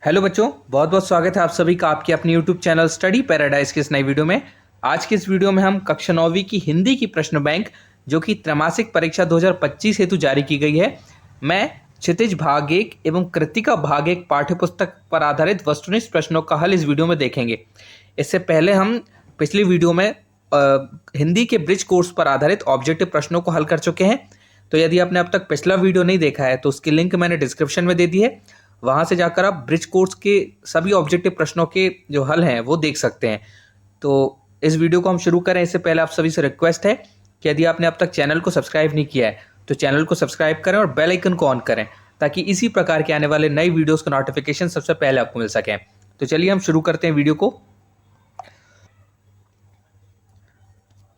Hello बच्चों, बहुत बहुत स्वागत है आप सभी का आपके अपने यूट्यूब चैनल स्टडी पैराडाइज की इस नई वीडियो में। आज की इस वीडियो में हम कक्षा 9वीं की हिंदी की प्रश्न बैंक जो कि त्रैमासिक परीक्षा 2025 हेतु जारी की गई है, मैं क्षितिज भाग 1 एवं कृतिका भाग 1 पाठ्यपुस्तक पर आधारित वस्तुनिष्ठ प्रश्नों का हल इस वीडियो में देखेंगे। इससे पहले हम पिछली वीडियो में हिंदी के ब्रिज कोर्स पर आधारित ऑब्जेक्टिव प्रश्नों को हल कर चुके हैं। तो यदि आपने अब तक पिछला वीडियो नहीं देखा है तो उसकी लिंक मैंने डिस्क्रिप्शन में दे दी है, वहाँ से जाकर आप ब्रिज कोर्स के सभी ऑब्जेक्टिव प्रश्नों के जो हल हैं वो देख सकते हैं। तो इस वीडियो को हम शुरू करें इससे पहले आप सभी से रिक्वेस्ट है कि यदि आपने अब तक चैनल को सब्सक्राइब नहीं किया है तो चैनल को सब्सक्राइब करें और बेल आइकन को ऑन करें ताकि इसी प्रकार के आने वाले नई वीडियोस का नोटिफिकेशन सबसे पहले आपको मिल सके। तो चलिए हम शुरू करते हैं वीडियो को।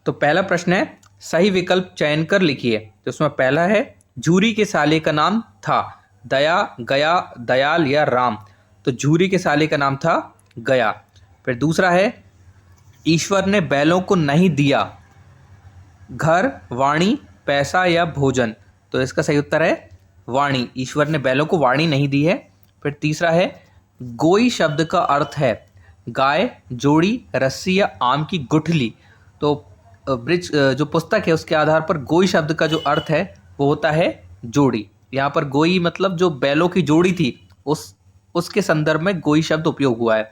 तो पहला प्रश्न है, सही विकल्प चयन कर लिखिए। तो इसमें पहला है, झूरी के साले का नाम था दया, गया, दयाल या राम। तो झूरी के साले का नाम था गया। फिर दूसरा है, ईश्वर ने बैलों को नहीं दिया घर, वाणी, पैसा या भोजन। तो इसका सही उत्तर है वाणी। ईश्वर ने बैलों को वाणी नहीं दी है। फिर तीसरा है, गोई शब्द का अर्थ है गाय, जोड़ी, रस्सी या आम की गुठली। तो ब्रिज जो पुस्तक है उसके आधार पर गोई शब्द का जो अर्थ है वो होता है जोड़ी। यहाँ पर गोई मतलब जो बैलों की जोड़ी थी उसके संदर्भ में गोई शब्द उपयोग हुआ है।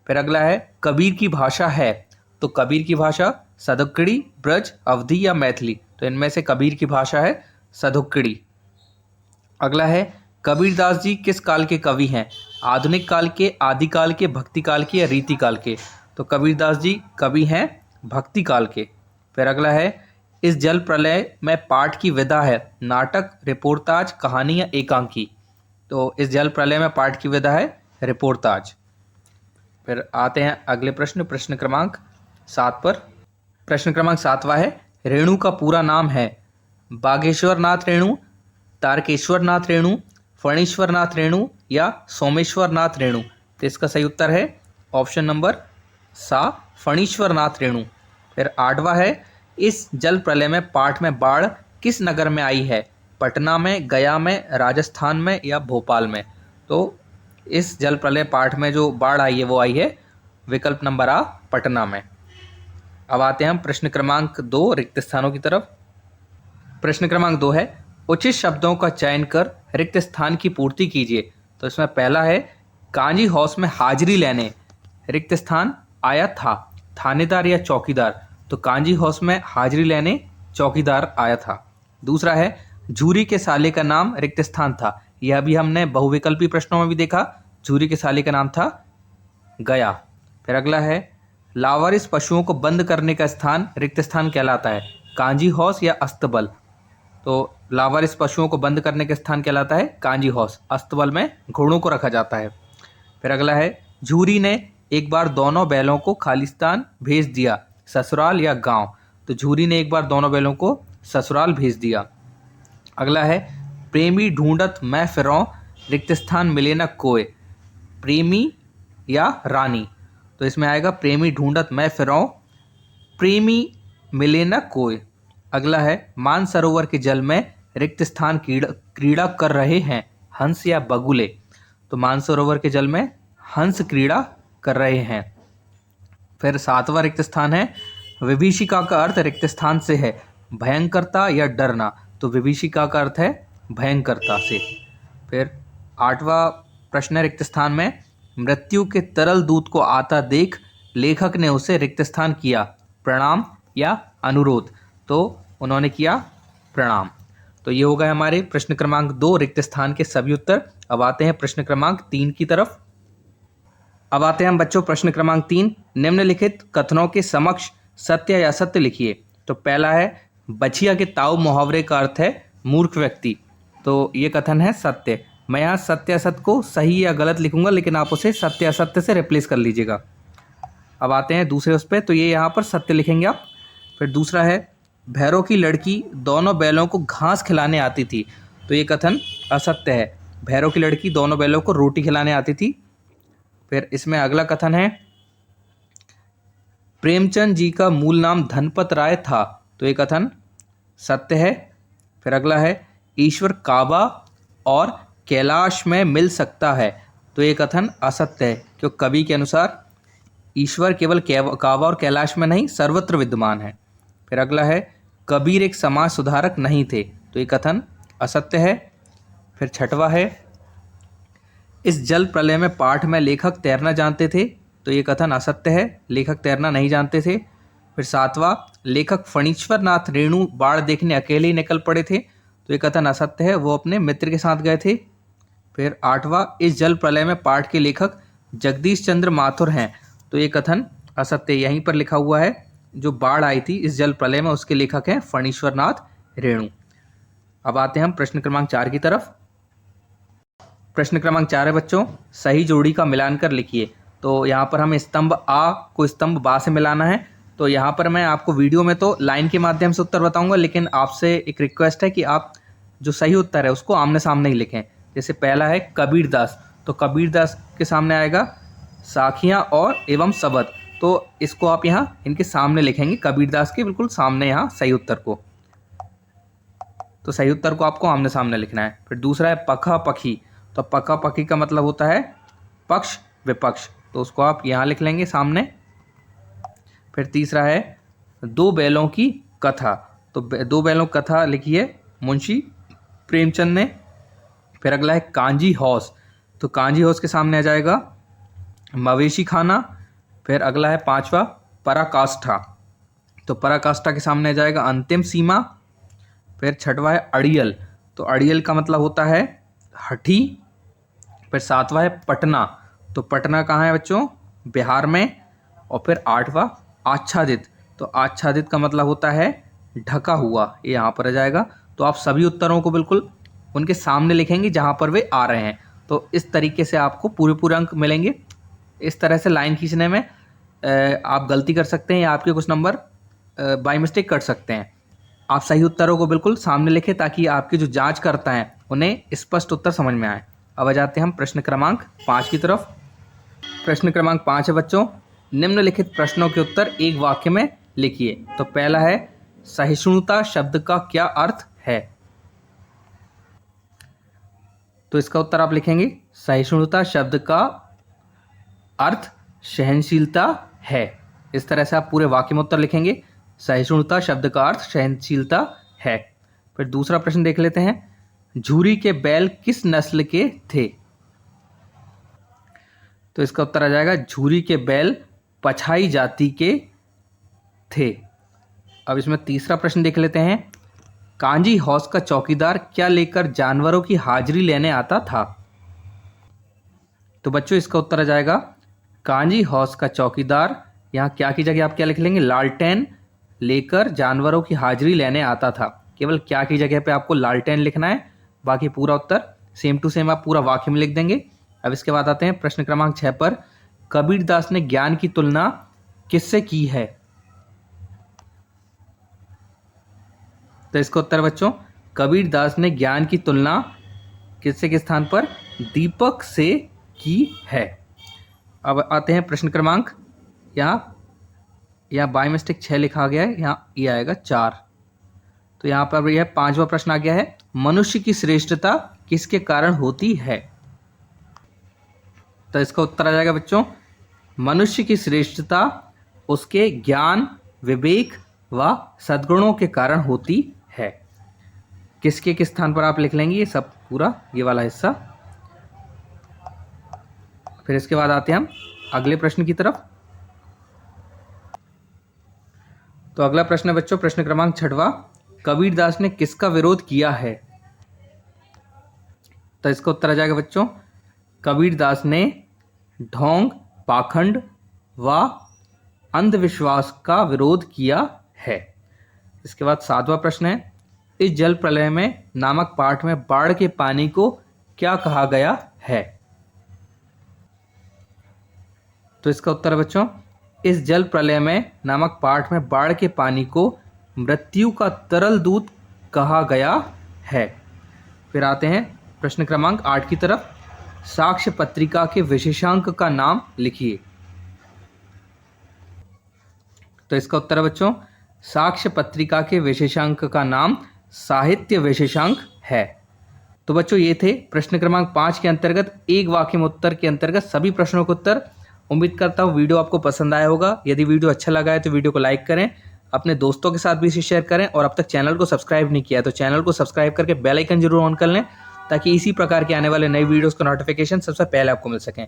फिर अगला है, कबीर की भाषा है। तो कबीर की भाषा सदुक्कड़ी, ब्रज, अवधी या मैथिली। तो इनमें से कबीर की भाषा है सदुक्कड़ी। अगला है, कबीरदास जी किस काल के कवि हैं? आधुनिक काल के, आदिकाल के, भक्ति काल के या रीति काल के। तो कबीरदास जी कवि हैं भक्ति काल के। फिर अगला है, इस जल प्रलय में पाठ की विधा है नाटक, रिपोर्टाज, कहानी या एकांकी। तो इस जल प्रलय में पाठ की विधा है रिपोर्टाज। फिर आते हैं अगले प्रश्न, प्रश्न क्रमांक 7 पर। प्रश्न क्रमांक 7वां है, रेणु का पूरा नाम है बागेश्वर नाथ रेणु, तारकेश्वर नाथ रेणु, फणीश्वर नाथ रेणु या सोमेश्वर नाथ रेणु। तो इसका सही उत्तर है ऑप्शन नंबर सा, फणीश्वर नाथ रेणु। फिर 8वां है, इस जल प्रलय में पाठ में बाढ़ किस नगर में आई है? पटना में, गया में, राजस्थान में या भोपाल में। तो इस जल प्रलय पाठ में जो बाढ़ आई है वो आई है विकल्प नंबर आ, पटना में। अब आते हैं हम प्रश्न क्रमांक 2 रिक्त स्थानों की तरफ। प्रश्न क्रमांक 2 है, उचित शब्दों का चयन कर रिक्त स्थान की पूर्ति कीजिए। तो इसमें पहला है, कांजी हाउस में हाजिरी लेने रिक्त स्थान आया था थानेदार या चौकीदार। तो कांजी हाउस में हाजिरी लेने चौकीदार आया था। दूसरा है, झूरी के साले का नाम रिक्त स्थान था। यह भी हमने बहुविकल्पी प्रश्नों में भी देखा, झूरी के साले का नाम था गया। फिर अगला है, लावारिस पशुओं को बंद करने का स्थान रिक्त स्थान कहलाता है कांजी हाउस या अस्तबल। तो लावारिस पशुओं को बंद करने का स्थान कहलाता है कांजी हाउस, अस्तबल में घोड़ों को रखा जाता है। फिर अगला है, झूरी ने एक बार दोनों बैलों को खालिस्तान भेज दिया ससुराल या गांव। तो झूरी ने एक बार दोनों बैलों को ससुराल भेज दिया। अगला है, प्रेमी ढूंढत मैं फिरौं रिक्त स्थान मिले न कोय, प्रेमी या रानी। तो इसमें आएगा प्रेमी ढूंढत मैं फिरौं, प्रेमी मिले न कोय। अगला है, मानसरोवर के जल में रिक्त स्थान क्रीड़ा कर रहे हैं हंस या बगुले। तो मानसरोवर के जल में हंस क्रीड़ा कर रहे हैं। फिर 7वां रिक्त स्थान है, विभीषिका का अर्थ रिक्त स्थान से है भयंकरता या डरना। तो विभीषिका का अर्थ है भयंकरता से। फिर 8वां प्रश्न है रिक्त स्थान में, मृत्यु के तरल दूत को आता देख लेखक ने उसे रिक्त स्थान किया प्रणाम या अनुरोध। तो उन्होंने किया प्रणाम। तो ये हो गए हमारे प्रश्न क्रमांक 2 रिक्त स्थान के सभी उत्तर। अब आते हैं प्रश्न क्रमांक 3 की तरफ। अब आते हैं हम बच्चों प्रश्न क्रमांक 3, निम्नलिखित कथनों के समक्ष सत्य या असत्य लिखिए। तो पहला है, बछिया के ताऊ मुहावरे का अर्थ है मूर्ख व्यक्ति। तो ये कथन है सत्य। मैं यहाँ सत्य असत्य को सही या गलत लिखूंगा, लेकिन आप उसे सत्य असत्य से रिप्लेस कर लीजिएगा। अब आते हैं दूसरे उस पर, तो ये यहाँ पर सत्य लिखेंगे आप। फिर दूसरा है, भैरों की लड़की दोनों बैलों को घास खिलाने आती थी। तो ये कथन असत्य है। भैरों की लड़की दोनों बैलों को रोटी खिलाने आती थी। फिर इसमें अगला कथन है, प्रेमचंद जी का मूल नाम धनपत राय था। तो ये कथन सत्य है। फिर अगला है, ईश्वर काबा और कैलाश में मिल सकता है। तो ये कथन असत्य है, क्योंकि कवि के अनुसार ईश्वर केवल कावा और कैलाश में नहीं सर्वत्र विद्यमान है। फिर अगला है कबीर एक समाज सुधारक नहीं थे, तो ये कथन असत्य है। फिर छठवा है इस जल प्रलय में पाठ में लेखक तैरना जानते थे, तो ये कथन असत्य है, लेखक तैरना नहीं जानते थे। फिर सातवां लेखक फणीश्वर नाथ रेणु बाढ़ देखने अकेले ही निकल पड़े थे, तो ये कथन असत्य है, वो अपने मित्र के साथ गए थे। फिर आठवां इस जल प्रलय में पाठ के लेखक जगदीश चंद्र माथुर हैं, तो ये कथन असत्य, यहीं पर लिखा हुआ है जो बाढ़ आई थी इस जल प्रलय में उसके लेखक हैं फणीश्वर नाथ रेणु। अब आते हैं हम प्रश्न क्रमांक 4 की तरफ। प्रश्न क्रमांक 4 है बच्चों, सही जोड़ी का मिलान कर लिखिए। तो यहाँ पर हमें स्तंभ आ को स्तंभ बा से मिलाना है। तो यहाँ पर मैं आपको वीडियो में तो लाइन के माध्यम से उत्तर बताऊंगा, लेकिन आपसे एक रिक्वेस्ट है कि आप जो सही उत्तर है उसको आमने सामने ही लिखें। जैसे पहला है कबीरदास, तो कबीरदास के सामने आएगा साखियाँ और एवं शब्द, तो इसको आप यहाँ इनके सामने लिखेंगे, कबीरदास के बिल्कुल सामने यहाँ सही उत्तर को। तो सही उत्तर को आपको आमने सामने लिखना है। फिर दूसरा है पखा पखी, तो पखा पखी का मतलब होता है पक्ष विपक्ष, तो उसको आप यहाँ लिख लेंगे सामने। फिर तीसरा है दो बैलों की कथा, तो दो बैलों की कथा लिखिए मुंशी प्रेमचंद ने। फिर अगला है कांजी हौस, तो कांजी हौस के सामने आ जाएगा मवेशी खाना। फिर अगला है पांचवा पराकाष्ठा, तो पराकाष्ठा के सामने आ जाएगा अंतिम सीमा। फिर छठवा है अड़ियल, तो अड़ियल का मतलब होता है हठी। फिर सातवां है पटना, तो पटना कहाँ है बच्चों, बिहार में। और फिर आठवां आच्छादित, तो आच्छादित का मतलब होता है ढका हुआ, ये यहाँ पर आ जाएगा। तो आप सभी उत्तरों को बिल्कुल उनके सामने लिखेंगे जहाँ पर वे आ रहे हैं, तो इस तरीके से आपको पूरे अंक मिलेंगे। इस तरह से लाइन खींचने में आप गलती कर सकते हैं या आपके कुछ नंबर बाय मिस्टेक कट सकते हैं। आप सही उत्तरों को बिल्कुल सामने लिखें ताकि आपके जो जांच करता है उन्हें स्पष्ट उत्तर समझ में आए। अब आ जाते हैं हम प्रश्न क्रमांक 5 की तरफ। प्रश्न क्रमांक 5 है बच्चों, निम्नलिखित प्रश्नों के उत्तर एक वाक्य में लिखिए। तो पहला है सहिष्णुता शब्द का क्या अर्थ है, तो इसका उत्तर आप लिखेंगे सहिष्णुता शब्द का अर्थ सहनशीलता है। इस तरह से आप पूरे वाक्य में उत्तर लिखेंगे, सहिष्णुता शब्द का अर्थ सहनशीलता है। फिर दूसरा प्रश्न देख लेते हैं, झूरी के बैल किस नस्ल के थे, तो इसका उत्तर आ जाएगा झूरी के बैल पछाई जाति के थे। अब इसमें तीसरा प्रश्न देख लेते हैं, कांजी हौस का चौकीदार क्या लेकर जानवरों की हाजिरी लेने आता था, तो बच्चों इसका उत्तर आ जाएगा कांजी हौस का चौकीदार, यहाँ क्या की जगह आप क्या लिख लेंगे, लालटेन लेकर जानवरों की हाजिरी लेने आता था। केवल क्या की जगह पे आपको लालटेन लिखना है, बाकी पूरा उत्तर सेम टू सेम आप पूरा वाक्य में लिख देंगे। अब इसके बाद आते हैं प्रश्न क्रमांक 6 पर, कबीरदास ने ज्ञान की तुलना किससे की है, तो इसका उत्तर बच्चों कबीरदास ने ज्ञान की तुलना किससे के स्थान पर, दीपक से की है। अब आते हैं प्रश्न क्रमांक, यहाँ बाय मिस्टेक 6 लिखा गया है, यहाँ ये आएगा 4, तो यहाँ पर यह 5वां प्रश्न आ गया है, मनुष्य की श्रेष्ठता किसके कारण होती है, तो इसका उत्तर आ जाएगा बच्चों मनुष्य की श्रेष्ठता उसके ज्ञान विवेक व सद्गुणों के कारण होती है। किसके किस स्थान पर आप लिख लेंगे ये सब पूरा ये वाला हिस्सा। फिर इसके बाद आते हैं हम अगले प्रश्न की तरफ। तो अगला प्रश्न है बच्चों प्रश्न क्रमांक 6वां, कबीरदास ने किसका विरोध किया है, तो इसका उत्तर आ जाएगा बच्चों कबीरदास ने ढोंग पाखंड व अंधविश्वास का विरोध किया है। इसके बाद 7वां प्रश्न है, इस जल प्रलय में नामक पाठ में बाढ़ के पानी को क्या कहा गया है, तो इसका उत्तर है बच्चों इस जल प्रलय में नामक पाठ में बाढ़ के पानी को मृत्यु का तरल दूत कहा गया है। फिर आते हैं प्रश्न क्रमांक 8 की तरफ, साक्ष्य पत्रिका के विशेषांक का नाम लिखिए, तो इसका उत्तर है बच्चों साक्ष्य पत्रिका के विशेषांक का नाम साहित्य विशेषांक है। तो बच्चों ये थे प्रश्न क्रमांक 5 के अंतर्गत एक वाक्य में उत्तर के अंतर्गत सभी प्रश्नों के उत्तर। उम्मीद करता हूँ वीडियो आपको पसंद आया होगा। यदि वीडियो अच्छा लगा है तो वीडियो को लाइक करें, अपने दोस्तों के साथ भी इसे शेयर करें, और अब तक चैनल को सब्सक्राइब नहीं किया तो चैनल को सब्सक्राइब करके बेल आइकन जरूर ऑन कर लें, ताकि इसी प्रकार के आने वाले नए वीडियोस का नोटिफिकेशन सबसे पहले आपको मिल सकें।